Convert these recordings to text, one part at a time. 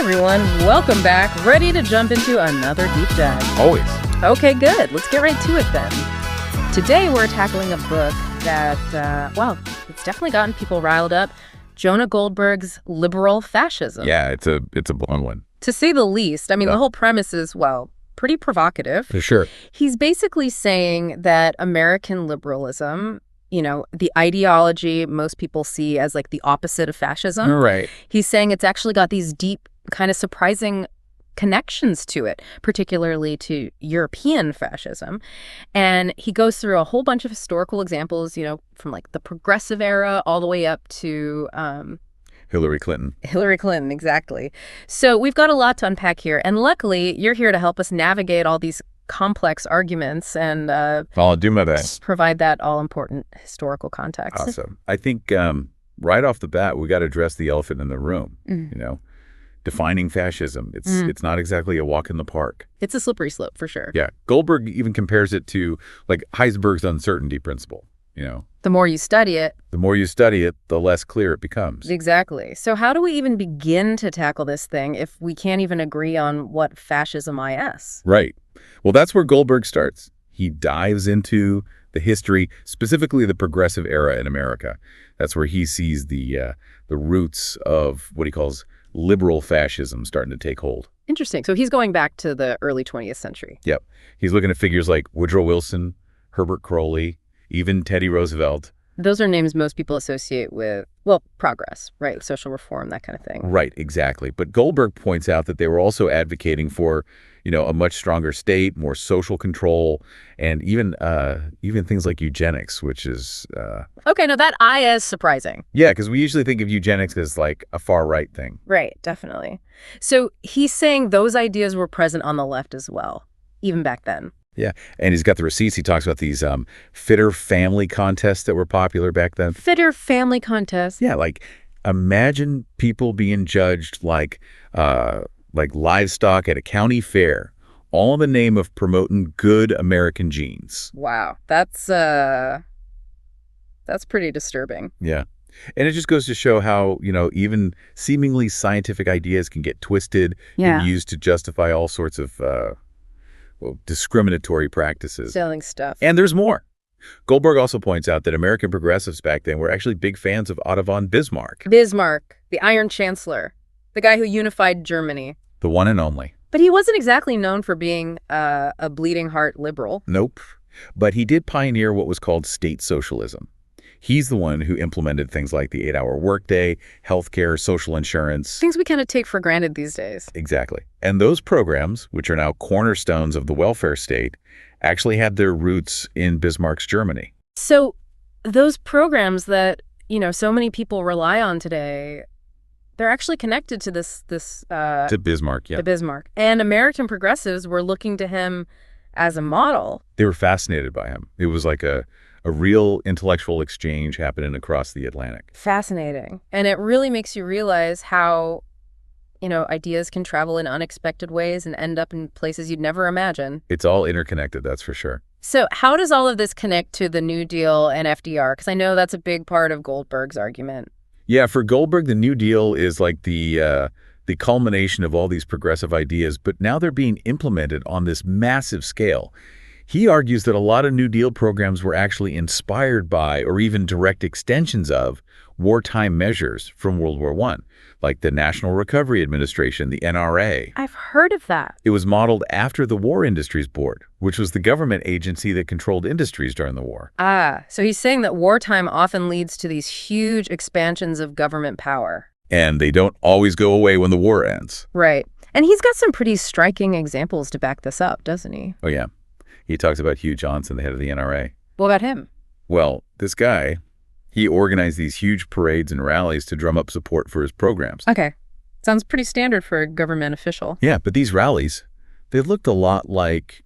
everyone, welcome back. Ready to jump into another deep dive. Always. Okay, good. Let's get right to it then. Today we're tackling a book that, it's definitely gotten people riled up. Jonah Goldberg's Liberal Fascism. Yeah, it's a blunt one. To say the least. I mean, the whole premise is, pretty provocative. For sure. He's basically saying that American liberalism, the ideology most people see as like the opposite of fascism. Right. He's saying it's actually got these deep, kind of surprising connections to it, particularly to European fascism. And he goes through a whole bunch of historical examples, from like the progressive era all the way up to Hillary Clinton. Hillary Clinton, exactly. So we've got a lot to unpack here. And luckily, you're here to help us navigate all these complex arguments and I'll do my best. Provide that all-important historical context. Awesome. I think right off the bat, we got to address the elephant in the room, defining fascism. It's not exactly a walk in the park. It's a slippery slope, for sure. Yeah. Goldberg even compares it to like Heisenberg's uncertainty principle, The more you study it. The more you study it, the less clear it becomes. Exactly. So how do we even begin to tackle this thing if we can't even agree on what fascism is? Right. Well, that's where Goldberg starts. He dives into the history, specifically the progressive era in America. That's where he sees the roots of what he calls liberal fascism starting to take hold. Interesting. So he's going back to the early 20th century. Yep. He's looking at figures like Woodrow Wilson, Herbert Crowley, even Teddy Roosevelt. Those are names most people associate with, progress, right? Social reform, that kind of thing. Right, exactly. But Goldberg points out that they were also advocating for, a much stronger state, more social control, and even things like eugenics, which is... Okay, now that is surprising. Yeah, because we usually think of eugenics as like a far-right thing. Right, definitely. So he's saying those ideas were present on the left as well, even back then. Yeah, and he's got the receipts. He talks about these fitter family contests that were popular back then. Fitter family contests? Yeah, like imagine people being judged like livestock at a county fair, all in the name of promoting good American genes. Wow, that's pretty disturbing. Yeah. And it just goes to show how, even seemingly scientific ideas can get twisted and used to justify all sorts of discriminatory practices. Selling stuff. And there's more. Goldberg also points out that American progressives back then were actually big fans of Otto von Bismarck. Bismarck, the Iron Chancellor, the guy who unified Germany. The one and only. But he wasn't exactly known for being a bleeding heart liberal. Nope. But he did pioneer what was called state socialism. He's the one who implemented things like the 8-hour workday, healthcare, social insurance. Things we kind of take for granted these days. Exactly. And those programs, which are now cornerstones of the welfare state, actually had their roots in Bismarck's Germany. So those programs that, so many people rely on today, they're actually connected to to Bismarck, yeah. To Bismarck. And American progressives were looking to him as a model. They were fascinated by him. It was like a real intellectual exchange happening across the Atlantic. Fascinating. And it really makes you realize how, ideas can travel in unexpected ways and end up in places you'd never imagine. It's all interconnected, that's for sure. So how does all of this connect to the New Deal and FDR? Because I know that's a big part of Goldberg's argument. Yeah, for Goldberg, the New Deal is like the culmination of all these progressive ideas, but now they're being implemented on this massive scale. He argues that a lot of New Deal programs were actually inspired by or even direct extensions of wartime measures from World War I, like the National Recovery Administration, the NRA. I've heard of that. It was modeled after the War Industries Board, which was the government agency that controlled industries during the war. So he's saying that wartime often leads to these huge expansions of government power. And they don't always go away when the war ends. Right. And he's got some pretty striking examples to back this up, doesn't he? Oh, yeah. He talks about Hugh Johnson, the head of the NRA. What about him? Well, this guy, he organized these huge parades and rallies to drum up support for his programs. Okay. Sounds pretty standard for a government official. Yeah, but these rallies, they looked a lot like,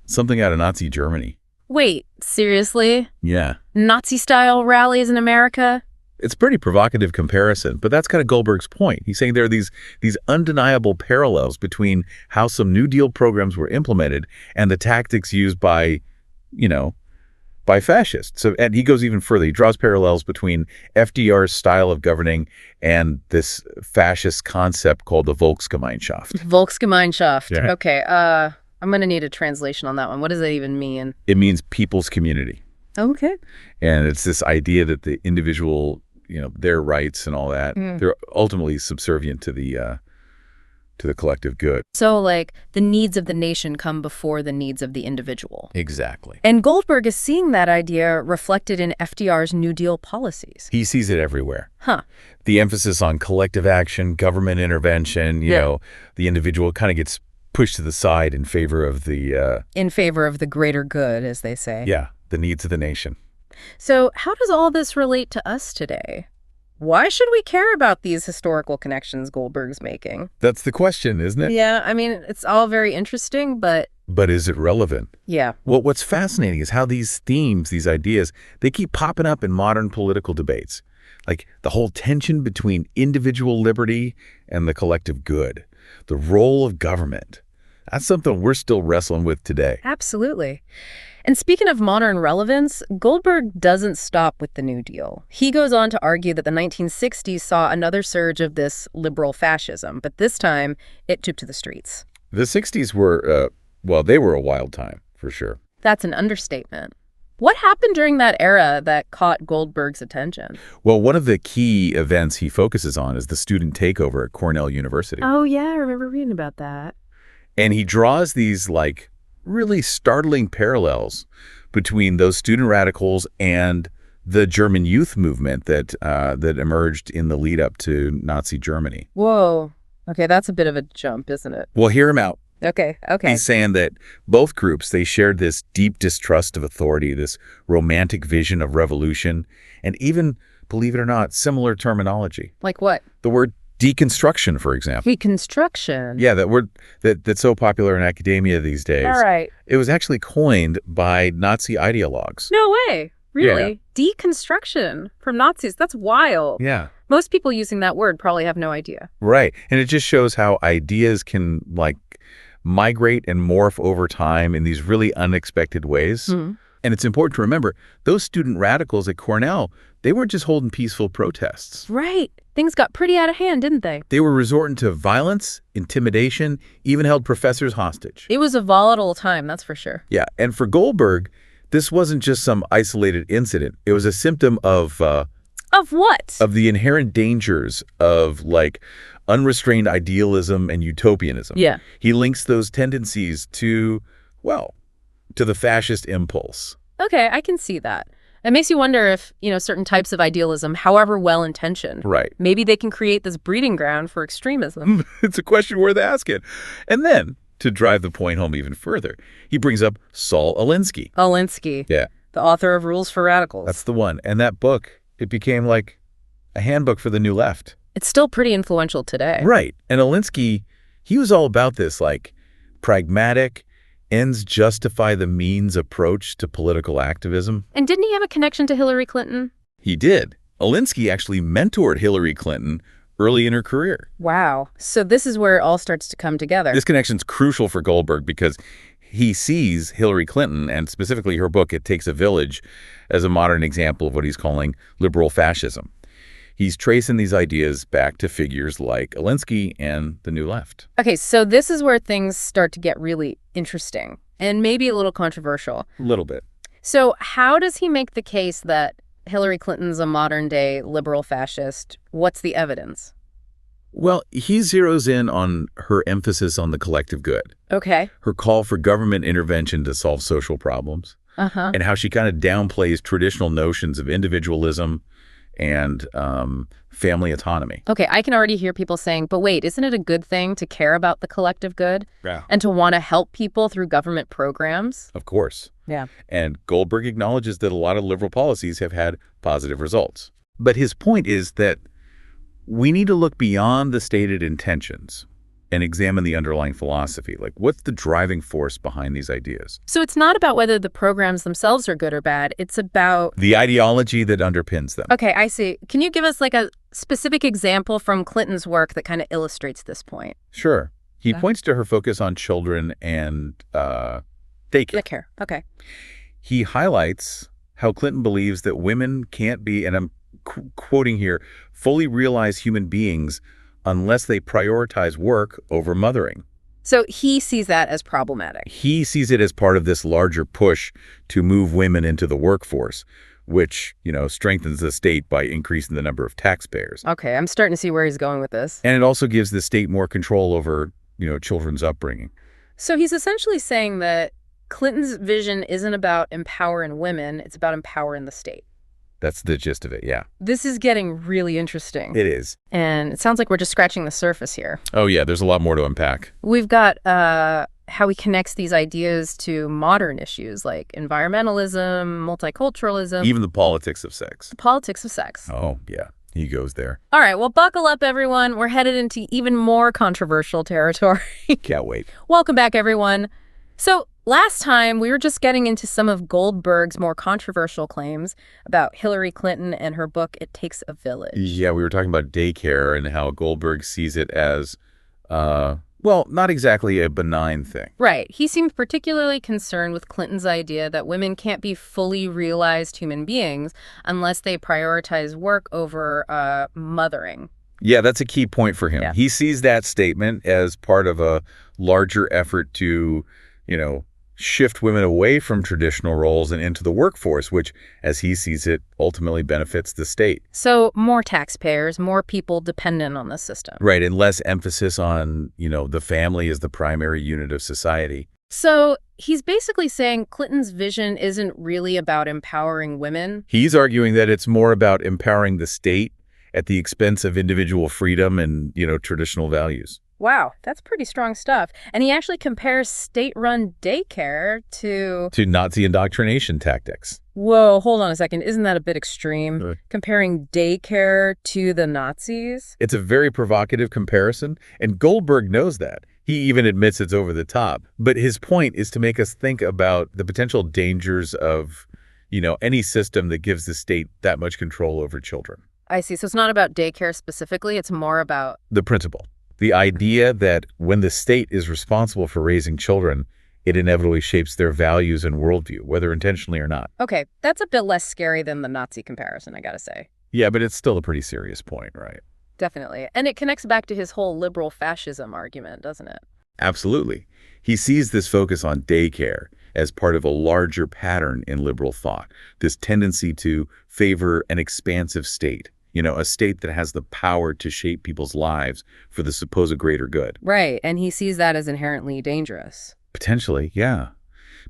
something out of Nazi Germany. Wait, seriously? Yeah. Nazi-style rallies in America? It's a pretty provocative comparison, but that's kind of Goldberg's point. He's saying there are these undeniable parallels between how some New Deal programs were implemented and the tactics used by, by fascists. So, and he goes even further. He draws parallels between FDR's style of governing and this fascist concept called the Volksgemeinschaft. Volksgemeinschaft. Yeah. Okay. I'm going to need a translation on that one. What does that even mean? It means people's community. Okay. And it's this idea that the individual, their rights and all that, they're ultimately subservient to the collective good. So, like, the needs of the nation come before the needs of the individual. Exactly. And Goldberg is seeing that idea reflected in FDR's New Deal policies. He sees it everywhere. Huh. The emphasis on collective action, government intervention, the individual kind of gets pushed to the side in favor of the... in favor of the greater good, as they say. Yeah, the needs of the nation. So how does all this relate to us today? Why should we care about these historical connections Goldberg's making? That's the question, isn't it? Yeah, I mean, it's all very interesting, but... But is it relevant? Yeah. Well, what's fascinating is how these themes, these ideas, they keep popping up in modern political debates. Like the whole tension between individual liberty and the collective good. The role of government. That's something we're still wrestling with today. Absolutely. And speaking of modern relevance, Goldberg doesn't stop with the New Deal. He goes on to argue that the 1960s saw another surge of this liberal fascism, but this time it took to the streets. The 60s were, they were a wild time, for sure. That's an understatement. What happened during that era that caught Goldberg's attention? Well, one of the key events he focuses on is the student takeover at Cornell University. Oh, yeah, I remember reading about that. And he draws these, really startling parallels between those student radicals and the German youth movement that emerged in the lead up to Nazi Germany. Whoa. Okay, that's a bit of a jump, isn't it? Well, hear him out. Okay. He's saying that both groups, they shared this deep distrust of authority, this romantic vision of revolution, and even, believe it or not, similar terminology. Like what? The word deconstruction, for example. Deconstruction? Yeah, that word that's so popular in academia these days. All right. It was actually coined by Nazi ideologues. No way. Really? Yeah. Deconstruction from Nazis? That's wild. Yeah. Most people using that word probably have no idea. Right. And it just shows how ideas can, migrate and morph over time in these really unexpected ways. Mm-hmm. And it's important to remember, those student radicals at Cornell, they weren't just holding peaceful protests. Right. Things got pretty out of hand, didn't they? They were resorting to violence, intimidation, even held professors hostage. It was a volatile time, that's for sure. Yeah. And for Goldberg, this wasn't just some isolated incident. It was a symptom of... Of what? Of the inherent dangers of, unrestrained idealism and utopianism. Yeah. He links those tendencies to the fascist impulse. Okay, I can see that. It makes you wonder if, certain types of idealism, however well-intentioned, right, maybe they can create this breeding ground for extremism. It's a question worth asking. And then, to drive the point home even further, he brings up Saul Alinsky. Alinsky. Yeah. The author of Rules for Radicals. That's the one. And that book, it became like a handbook for the new left. It's still pretty influential today. Right. And Alinsky, he was all about this, pragmatic, ends justify the means approach to political activism. And didn't he have a connection to Hillary Clinton? He did. Alinsky actually mentored Hillary Clinton early in her career. Wow. So this is where it all starts to come together. This connection's crucial for Goldberg because he sees Hillary Clinton, and specifically her book, It Takes a Village, as a modern example of what he's calling liberal fascism. He's tracing these ideas back to figures like Alinsky and the New Left. Okay, so this is where things start to get really interesting and maybe a little controversial. A little bit. So how does he make the case that Hillary Clinton's a modern-day liberal fascist? What's the evidence? Well, he zeroes in on her emphasis on the collective good. Okay. Her call for government intervention to solve social problems. Uh-huh. And how she kind of downplays traditional notions of individualism and family autonomy. Okay, I can already hear people saying, but wait, isn't it a good thing to care about the collective good? Yeah. And to want to help people through government programs? Of course. Yeah. And Goldberg acknowledges that a lot of liberal policies have had positive results. But his point is that we need to look beyond the stated intentions and examine the underlying philosophy. What's the driving force behind these ideas? So it's not about whether the programs themselves are good or bad. It's about the ideology that underpins them. Okay, I see. Can you give us a specific example from Clinton's work that kind of illustrates this point? Sure. He points to her focus on children and daycare. Okay. He highlights how Clinton believes that women can't be, and I'm quoting here, fully realized human beings unless they prioritize work over mothering. So he sees that as problematic. He sees it as part of this larger push to move women into the workforce, which, strengthens the state by increasing the number of taxpayers. Okay, I'm starting to see where he's going with this. And it also gives the state more control over, children's upbringing. So he's essentially saying that Clinton's vision isn't about empowering women, it's about empowering the state. That's the gist of it, yeah. This is getting really interesting. It is. And it sounds like we're just scratching the surface here. Oh, yeah, there's a lot more to unpack. We've got how he connects these ideas to modern issues like environmentalism, multiculturalism. Even the politics of sex. The politics of sex. Oh, yeah. He goes there. All right, well, buckle up, everyone. We're headed into even more controversial territory. Can't wait. Welcome back, everyone. So last time, we were just getting into some of Goldberg's more controversial claims about Hillary Clinton and her book, It Takes a Village. Yeah, we were talking about daycare and how Goldberg sees it as, not exactly a benign thing. Right. He seemed particularly concerned with Clinton's idea that women can't be fully realized human beings unless they prioritize work over mothering. Yeah, that's a key point for him. Yeah. He sees that statement as part of a larger effort to, shift women away from traditional roles and into the workforce, which, as he sees it, ultimately benefits the state. So more taxpayers, more people dependent on the system. Right, and less emphasis on, the family as the primary unit of society. So he's basically saying Clinton's vision isn't really about empowering women. He's arguing that it's more about empowering the state at the expense of individual freedom and, traditional values. Wow, that's pretty strong stuff. And he actually compares state-run daycare to Nazi indoctrination tactics. Whoa, hold on a second. Isn't that a bit extreme? Comparing daycare to the Nazis? It's a very provocative comparison, and Goldberg knows that. He even admits it's over the top. But his point is to make us think about the potential dangers of, any system that gives the state that much control over children. I see. So it's not about daycare specifically. It's more about the principle. The idea that when the state is responsible for raising children, it inevitably shapes their values and worldview, whether intentionally or not. Okay, that's a bit less scary than the Nazi comparison, I gotta say. Yeah, but it's still a pretty serious point, right? Definitely. And it connects back to his whole liberal fascism argument, doesn't it? Absolutely. He sees this focus on daycare as part of a larger pattern in liberal thought, this tendency to favor an expansive state. A state that has the power to shape people's lives for the supposed greater good. Right, and he sees that as inherently dangerous. Potentially, yeah.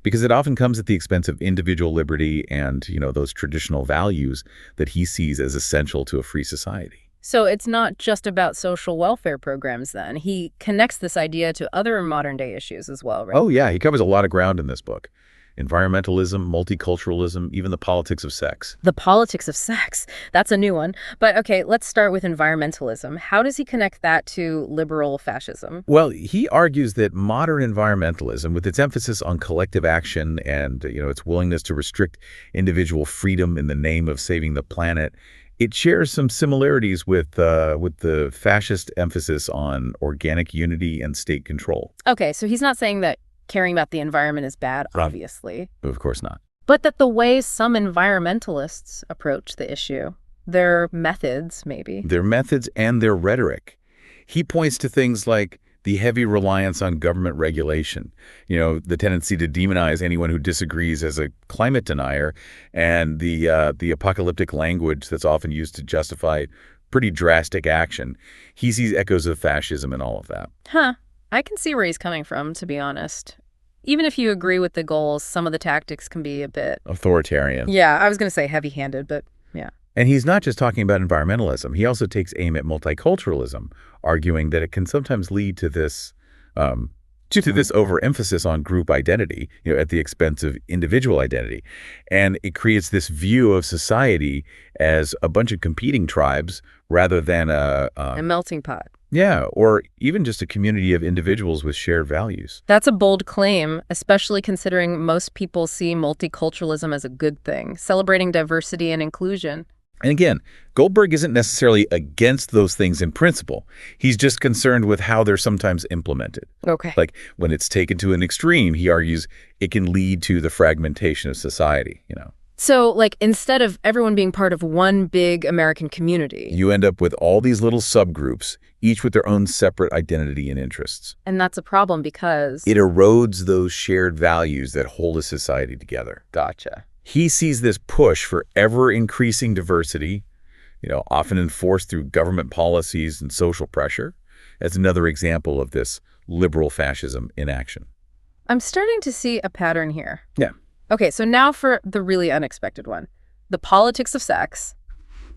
Because it often comes at the expense of individual liberty and, those traditional values that he sees as essential to a free society. So it's not just about social welfare programs then. He connects this idea to other modern-day issues as well, right? Oh, yeah. He covers a lot of ground in this book. Environmentalism, multiculturalism, even the politics of sex. The politics of sex. That's a new one. But okay, let's start with environmentalism. How does he connect that to liberal fascism? Well, he argues that modern environmentalism, with its emphasis on collective action and, its willingness to restrict individual freedom in the name of saving the planet, it shares some similarities with the fascist emphasis on organic unity and state control. Okay, so he's not saying that caring about the environment is bad, obviously. Of course not. But that the way some environmentalists approach the issue, their methods, maybe. Their methods and their rhetoric. He points to things like the heavy reliance on government regulation, the tendency to demonize anyone who disagrees as a climate denier, and the apocalyptic language that's often used to justify pretty drastic action. He sees echoes of fascism in all of that. Huh. I can see where he's coming from, to be honest. Even if you agree with the goals, some of the tactics can be a bit authoritarian. Yeah, I was going to say heavy-handed, but yeah. And he's not just talking about environmentalism. He also takes aim at multiculturalism, arguing that it can sometimes lead to this overemphasis on group identity, at the expense of individual identity. And it creates this view of society as a bunch of competing tribes rather than a melting pot. Yeah, or even just a community of individuals with shared values. That's a bold claim, especially considering most people see multiculturalism as a good thing, celebrating diversity and inclusion. And again, Goldberg isn't necessarily against those things in principle. He's just concerned with how they're sometimes implemented. Okay. Like when it's taken to an extreme, he argues it can lead to the fragmentation of society, So, like, instead of everyone being part of one big American community. You end up with all these little subgroups, each with their own separate identity and interests. And that's a problem because. It erodes those shared values that hold a society together. Gotcha. He sees this push for ever-increasing diversity, often enforced through government policies and social pressure, as another example of this liberal fascism in action. I'm starting to see a pattern here. Yeah. Okay, so now for the really unexpected one. The politics of sex.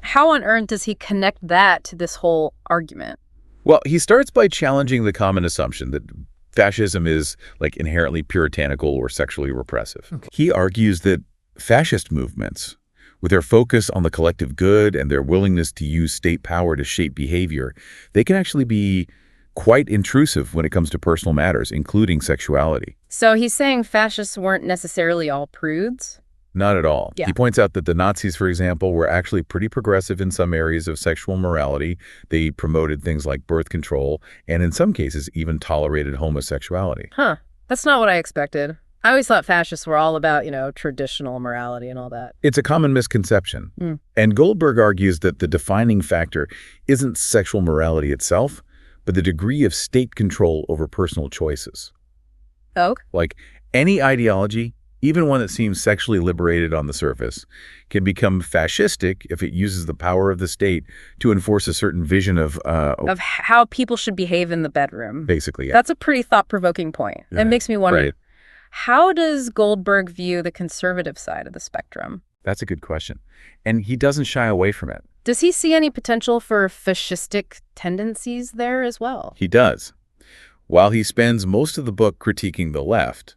How on earth does he connect that to this whole argument? Well, he starts by challenging the common assumption that fascism is inherently puritanical or sexually repressive. Okay. He argues that fascist movements, with their focus on the collective good and their willingness to use state power to shape behavior, they can actually be quite intrusive when it comes to personal matters, including sexuality. So he's saying fascists weren't necessarily all prudes? Not at all. Yeah. He points out that the Nazis, for example, were actually pretty progressive in some areas of sexual morality. They promoted things like birth control, and in some cases even tolerated homosexuality. Huh. That's not what I expected. I always thought fascists were all about, traditional morality and all that. It's a common misconception. And Goldberg argues that the defining factor isn't sexual morality itself, but the degree of state control over personal choices. Oh? Like any ideology, even one that seems sexually liberated on the surface, can become fascistic if it uses the power of the state to enforce a certain vision of how people should behave in the bedroom. Basically, yeah. That's a pretty thought-provoking point. It makes me wonder, Right. How does Goldberg view the conservative side of the spectrum? That's a good question. And he doesn't shy away from it. Does he see any potential for fascistic tendencies there as well? He does. While he spends most of the book critiquing the left,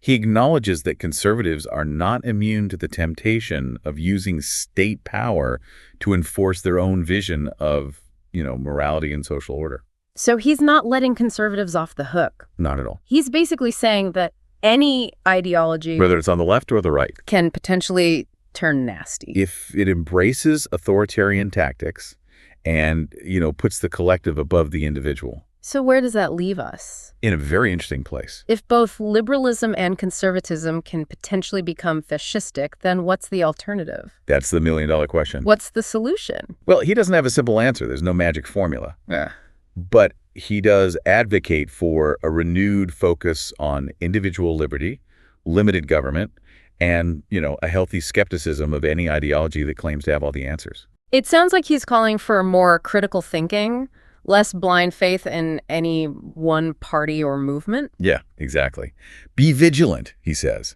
he acknowledges that conservatives are not immune to the temptation of using state power to enforce their own vision of, morality and social order. So he's not letting conservatives off the hook. Not at all. He's basically saying that any ideology, whether it's on the left or the right, can potentially turn nasty. If it embraces authoritarian tactics and, puts the collective above the individual. So where does that leave us? In a very interesting place. If both liberalism and conservatism can potentially become fascistic, then what's the alternative? That's the million-dollar question. What's the solution? Well, he doesn't have a simple answer. There's no magic formula. Yeah. But he does advocate for a renewed focus on individual liberty, limited government, and, a healthy skepticism of any ideology that claims to have all the answers. It sounds like he's calling for more critical thinking, less blind faith in any one party or movement. Yeah, exactly. Be vigilant, he says.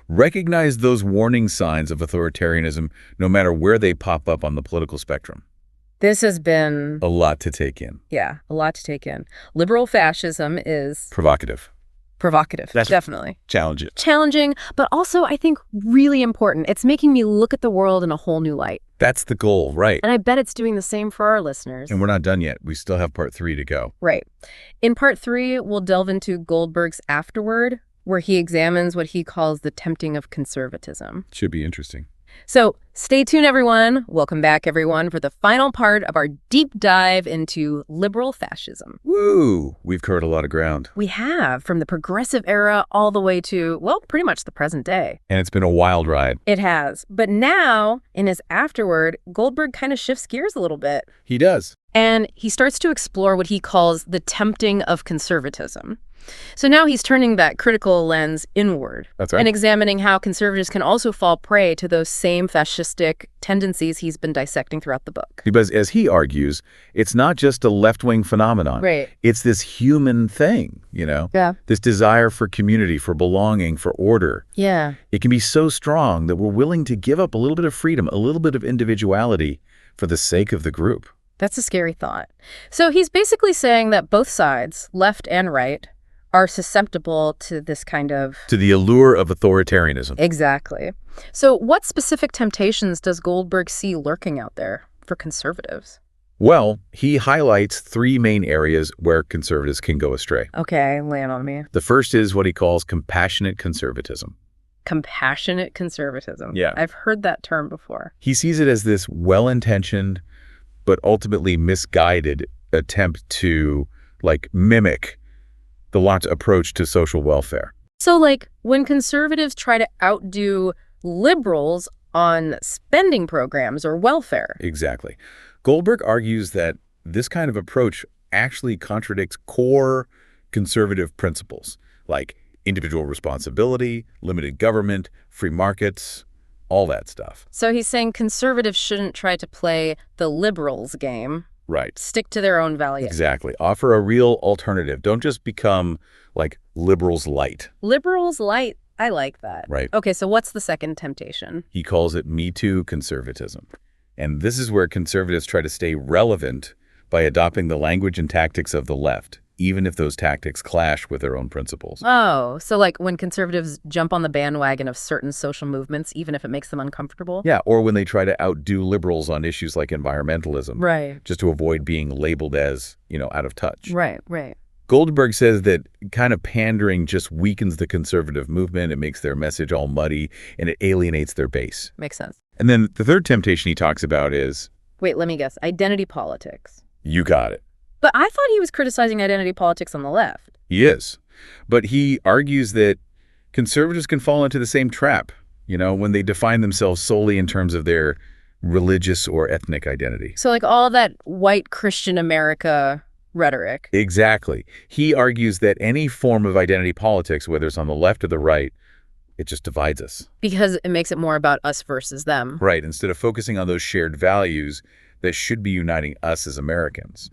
Recognize those warning signs of authoritarianism no matter where they pop up on the political spectrum. This has been a lot to take in. Yeah, a lot to take in. Liberal fascism is provocative. That's definitely. Challenging, but also, I think, really important. It's making me look at the world in a whole new light. That's the goal, right. And I bet it's doing the same for our listeners. And we're not done yet. We still have part 3 to go. Right. In part 3, we'll delve into Goldberg's afterword, where he examines what he calls the tempting of conservatism. Should be interesting. So stay tuned, everyone. Welcome back, everyone, for the final part of our deep dive into liberal fascism. Woo! We've covered a lot of ground. We have, from the progressive era all the way to, well, pretty much the present day. And it's been a wild ride. It has. But now, in his afterword, Goldberg kind of shifts gears a little bit. He does. And he starts to explore what he calls the tempting of conservatism. So now he's turning that critical lens inward. That's right. And examining how conservatives can also fall prey to those same fascistic tendencies he's been dissecting throughout the book. Because as he argues, it's not just a left-wing phenomenon. Right. It's this human thing, Yeah. This desire for community, for belonging, for order. Yeah. It can be so strong that we're willing to give up a little bit of freedom, a little bit of individuality for the sake of the group. That's a scary thought. So he's basically saying that both sides, left and right, are susceptible to this kind of... to the allure of authoritarianism. Exactly. So what specific temptations does Goldberg see lurking out there for conservatives? Well, he highlights 3 main areas where conservatives can go astray. Okay, lay it on me. The first is what he calls compassionate conservatism. Compassionate conservatism. Yeah. I've heard that term before. He sees it as this well-intentioned but ultimately misguided attempt to, mimic the left approach to social welfare. So, when conservatives try to outdo liberals on spending programs or welfare. Exactly. Goldberg argues that this kind of approach actually contradicts core conservative principles like individual responsibility, limited government, free markets, all that stuff. So he's saying conservatives shouldn't try to play the liberals' game. Right. Stick to their own values. Exactly. Offer a real alternative. Don't just become like liberals light. Liberals light. I like that. Right. Okay, so what's the second temptation? He calls it Me Too conservatism. And this is where conservatives try to stay relevant by adopting the language and tactics of the left, even if those tactics clash with their own principles. Oh, so like when conservatives jump on the bandwagon of certain social movements, even if it makes them uncomfortable? Yeah, or when they try to outdo liberals on issues like environmentalism. Right. Just to avoid being labeled as, out of touch. Right, right. Goldberg says that kind of pandering just weakens the conservative movement. It makes their message all muddy, and it alienates their base. Makes sense. And then the third temptation he talks about is... Wait, let me guess. Identity politics. You got it. But I thought he was criticizing identity politics on the left. He is. But he argues that conservatives can fall into the same trap, when they define themselves solely in terms of their religious or ethnic identity. So like all that white Christian America rhetoric. Exactly. He argues that any form of identity politics, whether it's on the left or the right, it just divides us. Because it makes it more about us versus them. Right. Instead of focusing on those shared values that should be uniting us as Americans.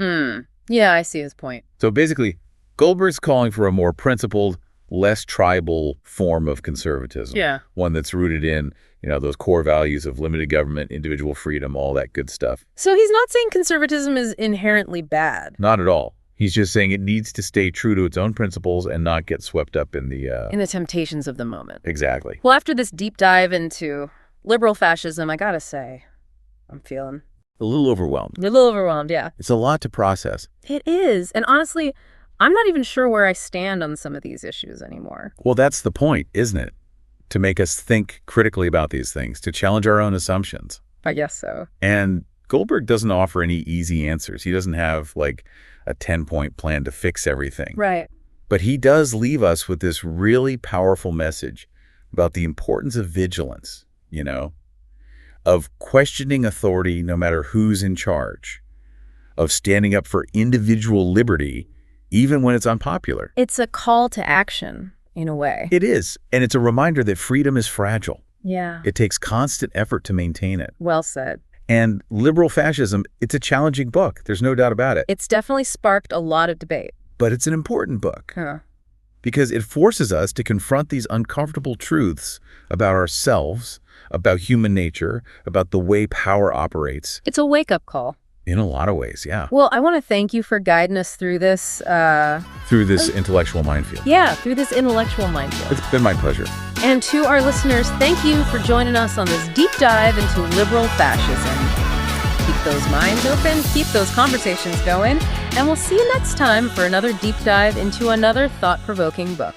Yeah, I see his point. So basically, Goldberg's calling for a more principled, less tribal form of conservatism. Yeah. One that's rooted in, those core values of limited government, individual freedom, all that good stuff. So he's not saying conservatism is inherently bad. Not at all. He's just saying it needs to stay true to its own principles and not get swept up in the... in the temptations of the moment. Exactly. Well, after this deep dive into liberal fascism, I gotta say, I'm feeling... A little overwhelmed. A little overwhelmed, yeah. It's a lot to process. It is. And honestly, I'm not even sure where I stand on some of these issues anymore. Well, that's the point, isn't it? To make us think critically about these things, to challenge our own assumptions. I guess so. And Goldberg doesn't offer any easy answers. He doesn't have, like, a 10-point plan to fix everything. Right. But he does leave us with this really powerful message about the importance of vigilance, of questioning authority no matter who's in charge, of standing up for individual liberty even when it's unpopular. It's a call to action, in a way. It is. And it's a reminder that freedom is fragile. Yeah. It takes constant effort to maintain it. Well said. And Liberal Fascism, it's a challenging book. There's no doubt about it. It's definitely sparked a lot of debate. But it's an important book. Huh. Because it forces us to confront these uncomfortable truths about ourselves, about human nature, about the way power operates. It's a wake-up call. In a lot of ways, yeah. Well, I want to thank you for guiding us through this... through this intellectual minefield. Yeah, through this intellectual minefield. It's been my pleasure. And to our listeners, thank you for joining us on this deep dive into liberal fascism. Keep those minds open, keep those conversations going, and we'll see you next time for another deep dive into another thought-provoking book.